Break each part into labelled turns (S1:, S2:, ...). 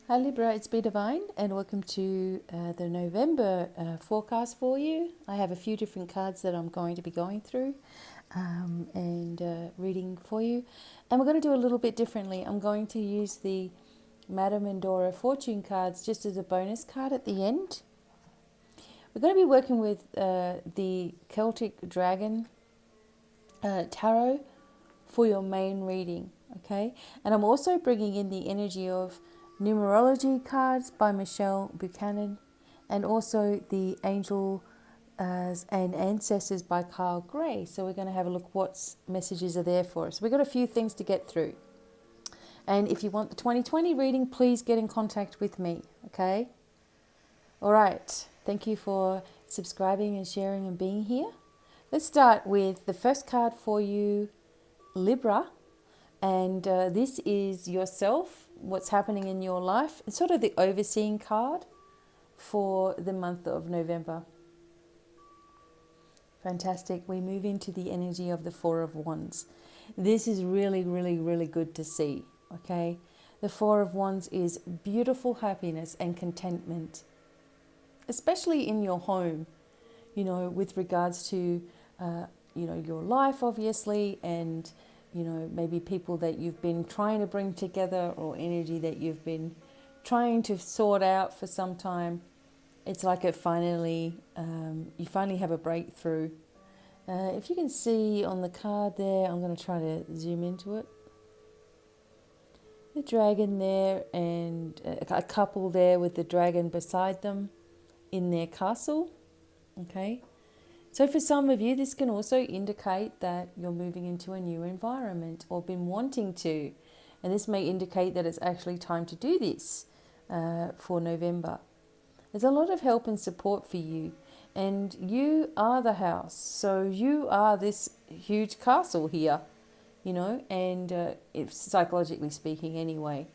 S1: Hi Libra, it's BDevine and welcome to the November forecast for you. I have a few different cards that I'm going to be going through and reading for you. And we're going to do a little bit differently. I'm going to use the Madame and Dora fortune cards just as a bonus card at the end. We're going to be working with the Celtic Dragon Tarot for your main reading, okay? And I'm also bringing in the energy of numerology cards by Michelle Buchanan and also the Angel and Ancestors by Kyle Gray. So we're going to have a look what messages are there for us. We've got a few things to get through. And if you want the 2020 reading, please get in contact with me, okay? All right. Thank you for subscribing and sharing and being here. Let's start with the first card for you, Libra. And this is yourself, what's happening in your life. It's sort of the overseeing card for the month of November. Fantastic. We move into the energy of the Four of Wands. This is really, really, really good to see, okay? The Four of Wands is beautiful happiness and contentment, especially in your home, you know, with regards to, your life, obviously, and maybe people that you've been trying to bring together or energy that you've been trying to sort out for some time. It's like it finally, you finally have a breakthrough. If you can see on the card there, I'm going to try to zoom into it. The dragon there and a couple there with the dragon beside them in their castle, okay? So for some of you, this can also indicate that you're moving into a new environment or been wanting to. And this may indicate that it's actually time to do this for November. There's a lot of help and support for you. And you are the house. So you are this huge castle here, and if psychologically speaking anyway.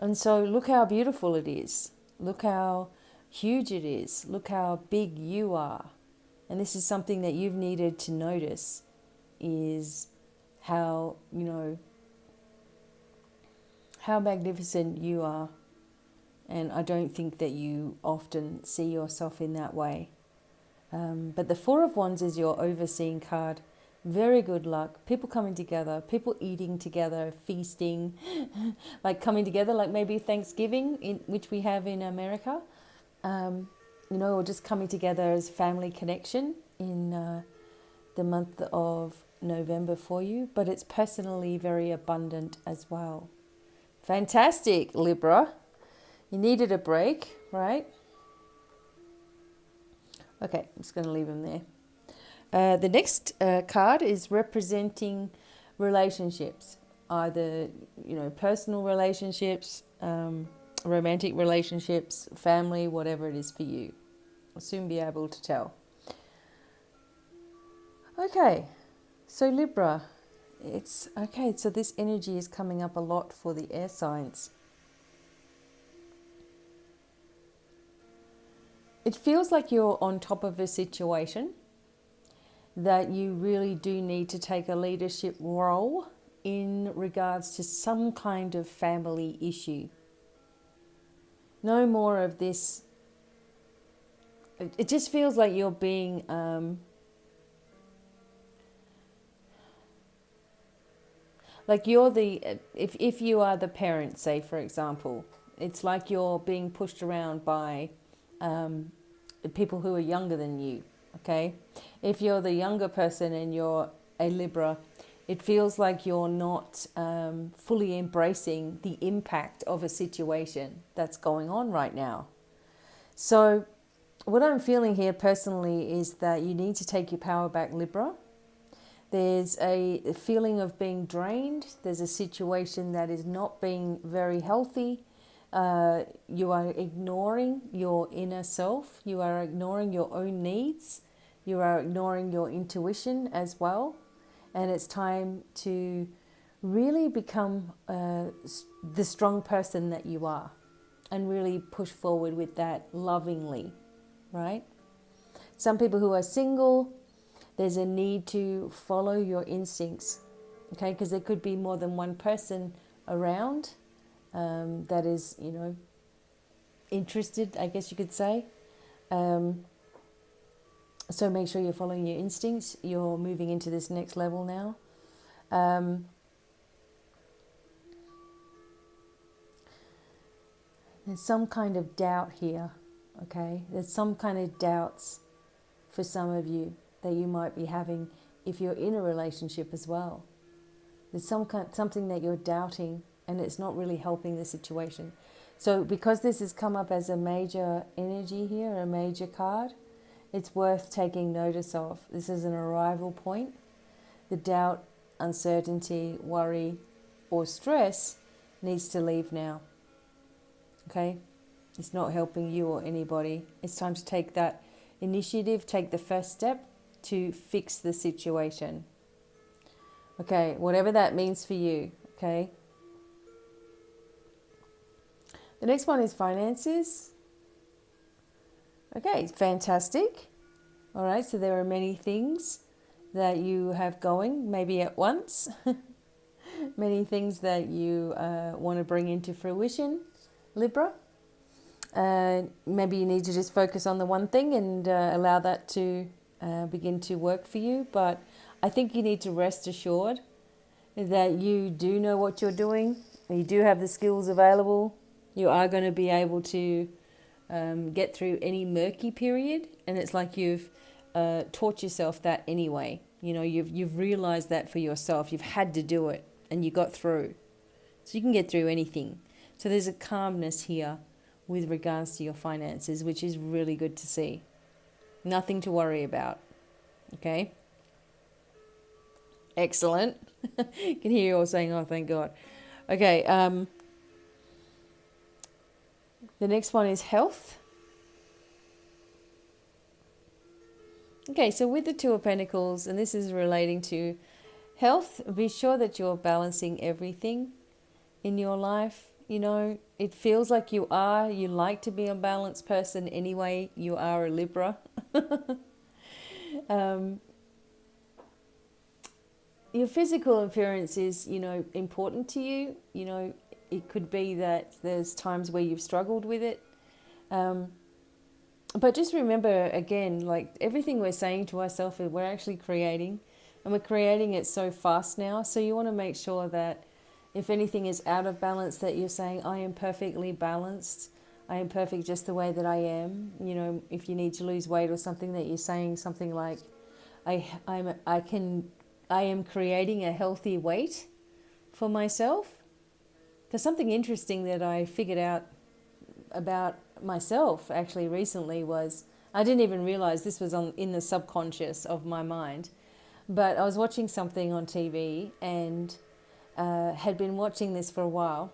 S1: And so look how beautiful it is. Look how huge it is. Look how big you are. And this is something that you've needed to notice, is how, how magnificent you are. And I don't think that you often see yourself in that way. But the Four of Wands is your overseeing card. Very good luck. People coming together, people eating together, feasting, like coming together, like maybe Thanksgiving, which we have in America. Or just coming together as family connection in the month of November for you. But it's personally very abundant as well. Fantastic, Libra. You needed a break, right? Okay, I'm just going to leave them there. The next card is representing relationships, either, personal relationships, romantic relationships, family, whatever it is for you. I'll soon be able to tell. Okay, so Libra, it's okay. So this energy is coming up a lot for the air signs. It feels like you're on top of a situation, that you really do need to take a leadership role in regards to some kind of family issue. No more of this. It just feels like you're being like you're the, if you are the parent, say for example, it's like you're being pushed around by people who are younger than you, okay? If you're the younger person and you're a Libra, it feels like you're not fully embracing the impact of a situation that's going on right now. So what I'm feeling here personally is that you need to take your power back, Libra. There's a feeling of being drained. There's a situation that is not being very healthy. You are ignoring your inner self. You are ignoring your own needs. You are ignoring your intuition as well. And it's time to really become the strong person that you are and really push forward with that lovingly, right? Some people who are single, there's a need to follow your instincts, okay? Because there could be more than one person around that is, interested, I guess you could say. So make sure you're following your instincts. You're moving into this next level now. There's some kind of doubt here, okay? There's some kind of doubts for some of you that you might be having if you're in a relationship as well. There's something that you're doubting, and it's not really helping the situation. So because this has come up as a major energy here, a major card, it's worth taking notice of. This is an arrival point. The doubt, uncertainty, worry, or stress needs to leave now. Okay? It's not helping you or anybody. It's time to take that initiative, take the first step to fix the situation. Okay, whatever that means for you, okay? The next one is finances. Okay, fantastic. All right, so there are many things that you have going, maybe at once. Many things that you want to bring into fruition, Libra. Maybe you need to just focus on the one thing and allow that to begin to work for you. But I think you need to rest assured that you do know what you're doing. You do have the skills available. You are going to be able to get through any murky period. And it's like you've taught yourself that anyway. You know, you've realized that for yourself. You've had to do it and you got through. So you can get through anything. So there's a calmness here with regards to your finances, which is really good to see. Nothing to worry about. Okay? Excellent. I can hear you all saying, oh, thank God. Okay. The next one is health. Okay, so with the Two of Pentacles, and this is relating to health, be sure that you're balancing everything in your life. You know, it feels like you like to be a balanced person anyway. You are a Libra. Your physical appearance is, you know, important to you. You know, it could be that there's times where you've struggled with it. But just remember, again, like everything we're saying to ourselves, we're actually creating. And we're creating it so fast now. So you want to make sure that if anything is out of balance, that you're saying, I am perfectly balanced. I am perfect just the way that I am. You know, if you need to lose weight or something, that you're saying something like, I am creating a healthy weight for myself. Because something interesting that I figured out about myself actually recently was, I didn't even realize this was in the subconscious of my mind, but I was watching something on TV and had been watching this for a while,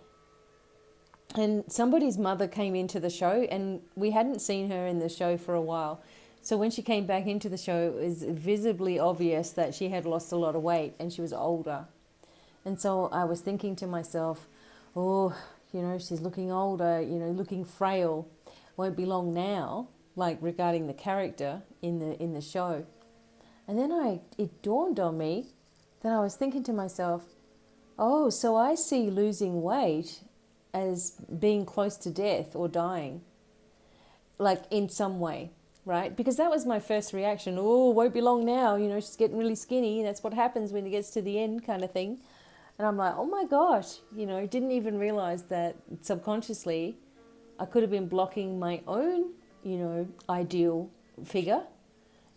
S1: and somebody's mother came into the show, and we hadn't seen her in the show for a while. So when she came back into the show, it was visibly obvious that she had lost a lot of weight and she was older. And so I was thinking to myself, oh, you know, she's looking older, you know, looking frail. Won't be long now, like regarding the character in the show. And then it dawned on me that I was thinking to myself, oh, so I see losing weight as being close to death or dying, like in some way, right? Because that was my first reaction. Oh, won't be long now. You know, she's getting really skinny. That's what happens when it gets to the end, kind of thing. And I'm like, oh my gosh, you know, didn't even realize that subconsciously I could have been blocking my own, you know, ideal figure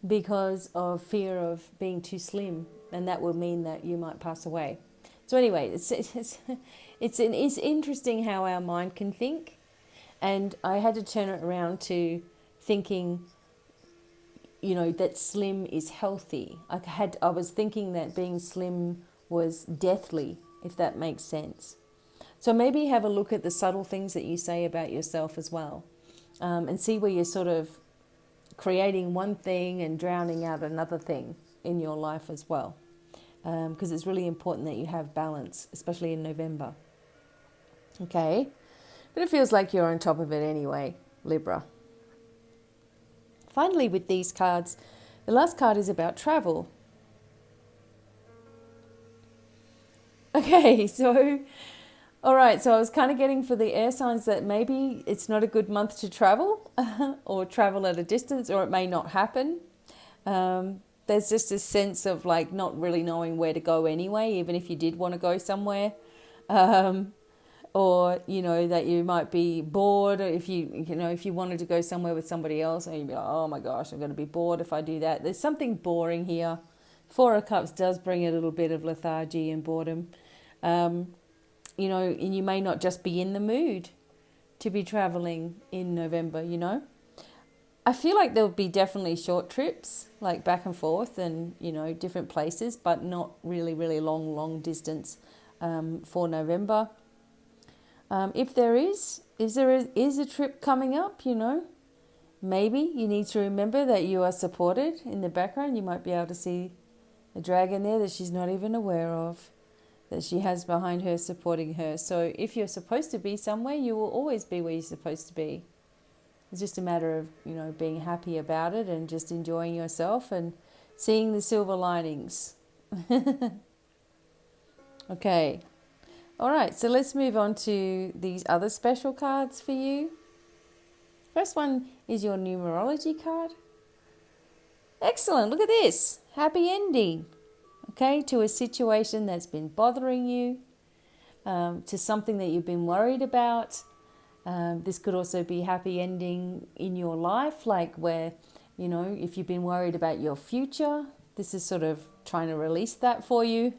S1: because of fear of being too slim. And that would mean that you might pass away. So anyway, it's interesting how our mind can think. And I had to turn it around to thinking, you know, that slim is healthy. I was thinking that being slim was deathly, if that makes sense. So maybe have a look at the subtle things that you say about yourself as well, and see where you're sort of creating one thing and drowning out another thing in your life as well. Because it's really important that you have balance, especially in November. Okay, but it feels like you're on top of it anyway, Libra. Finally, with these cards, the last card is about travel. Okay, so All right, so I was kind of getting for the air signs that maybe it's not a good month to travel or travel at a distance, or it may not happen. There's just a sense of like not really knowing where to go anyway, even if you did want to go somewhere. Or, you know, that you might be bored, or if you wanted to go somewhere with somebody else, and you'd be like, oh my gosh, I'm going to be bored if I do that. There's something boring here. Four of Cups does bring a little bit of lethargy and boredom. You know, and you may not just be in the mood to be traveling in November, you know. I feel like there'll be definitely short trips, like back and forth and, you know, different places, but not really, really long distance for November. If there is a trip coming up, you know, maybe you need to remember that you are supported in the background. You might be able to see a dragon there that she's not even aware of, that she has behind her supporting her. So if you're supposed to be somewhere, you will always be where you're supposed to be. It's just a matter of, you know, being happy about it and just enjoying yourself and seeing the silver linings. Okay. All right, so let's move on to these other special cards for you. First one is your numerology card. Excellent, look at this. Happy ending. Okay, to a situation that's been bothering you, to something that you've been worried about. This could also be happy ending in your life, like where, you know, if you've been worried about your future, this is sort of trying to release that for you.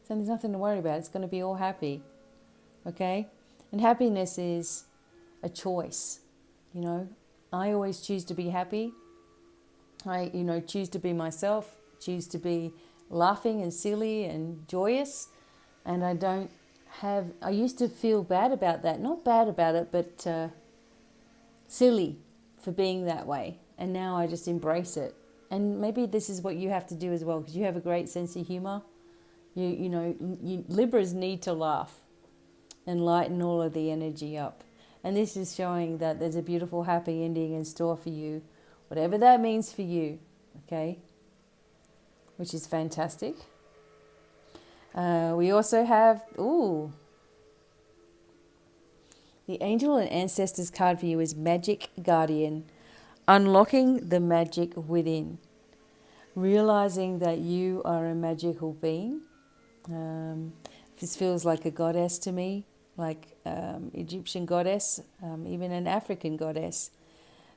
S1: So there's nothing to worry about. It's going to be all happy. Okay? And happiness is a choice. You know, I always choose to be happy. I, you know, choose to be myself, choose to be laughing and silly and joyous. And I used to feel bad about that. Not bad about it, but silly for being that way. And now I just embrace it. And maybe this is what you have to do as well, because you have a great sense of humor. You know, Libras need to laugh and lighten all of the energy up. And this is showing that there's a beautiful, happy ending in store for you, whatever that means for you, okay? Which is fantastic. We also have, the Angel and Ancestors card for you is Magic Guardian. Unlocking the magic within. Realizing that you are a magical being. This feels like a goddess to me, like Egyptian goddess, even an African goddess.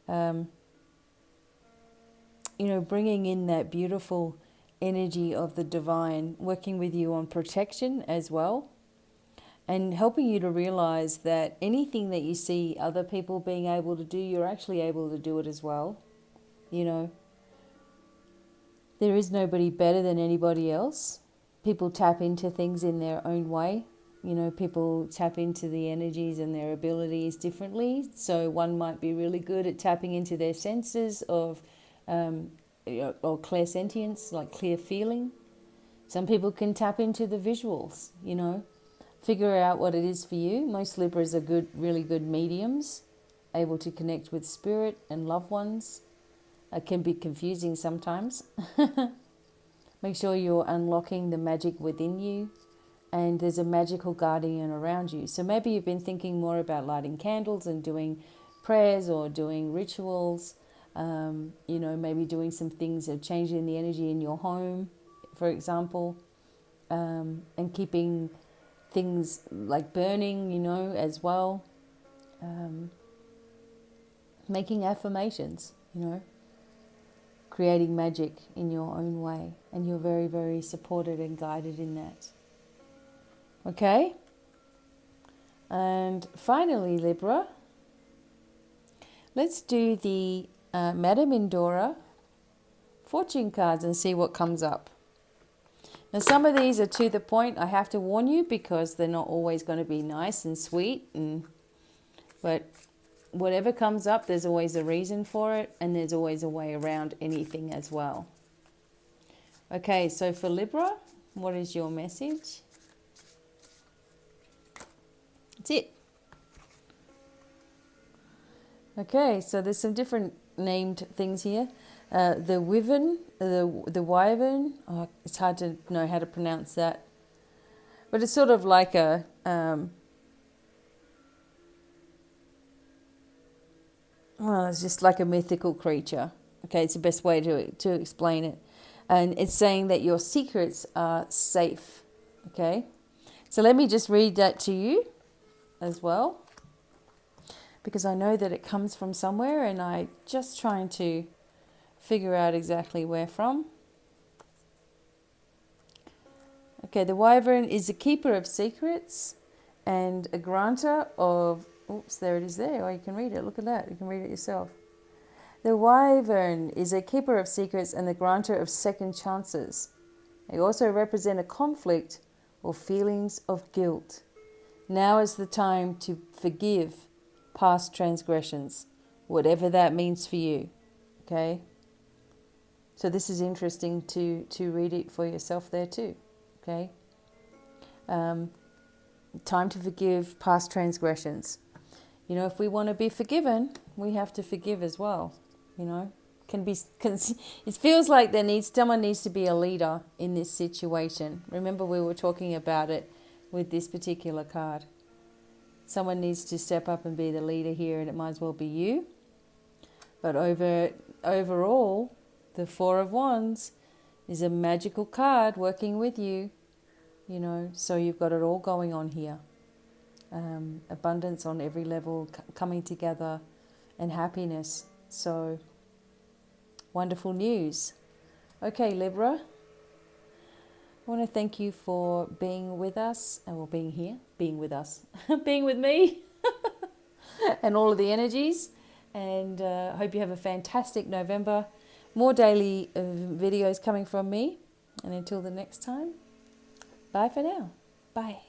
S1: You know, bringing in that beautiful energy of the divine, working with you on protection as well, and helping you to realize that anything that you see other people being able to do, you're actually able to do it as well. You know, there is nobody better than anybody else. People tap into things in their own way. You know, people tap into the energies and their abilities differently. So one might be really good at tapping into their senses of, or clairsentience, like clear feeling. Some people can tap into the visuals, you know, figure out what it is for you. Most Libras are really good mediums, able to connect with spirit and loved ones. It can be confusing sometimes. Make sure you're unlocking the magic within you, and there's a magical guardian around you. So maybe you've been thinking more about lighting candles and doing prayers or doing rituals, you know, maybe doing some things of changing the energy in your home, for example, and keeping things like burning, you know, as well. Making affirmations, you know. Creating magic in your own way, and you're very, very supported and guided in that. Okay? And finally, Libra, let's do the Madame Indora fortune cards and see what comes up. Now, some of these are to the point. I have to warn you, because they're not always going to be nice and sweet, but whatever comes up, there's always a reason for it, and there's always a way around anything as well. Okay, so for Libra, what is your message? That's it. Okay, so there's some different named things here. The wyvern, the wyvern, it's hard to know how to pronounce that. But it's sort of like a well, it's just like a mythical creature. Okay, it's the best way to explain it. And it's saying that your secrets are safe. Okay, so let me just read that to you as well, because I know that it comes from somewhere and I just trying to figure out exactly where from. Okay, the wyvern is a keeper of secrets and a granter of, oops, there it is there. Oh, you can read it. Look at that. You can read it yourself. The wyvern is a keeper of secrets and the granter of second chances. They also represent a conflict or feelings of guilt. Now is the time to forgive past transgressions, whatever that means for you. Okay? So this is interesting to read it for yourself there too. Okay? Time to forgive past transgressions. You know, if we want to be forgiven, we have to forgive as well. You know, it feels like someone needs to be a leader in this situation. Remember, we were talking about it with this particular card. Someone needs to step up and be the leader here, and it might as well be you. But overall, the Four of Wands is a magical card working with you. You know, so you've got it all going on here. Abundance on every level coming together, and happiness. So wonderful news. Okay, Libra, I want to thank you for being with us, being with us, being with me, and all of the energies. And I hope you have a fantastic November. More daily videos coming from me. And until the next time, bye for now. Bye.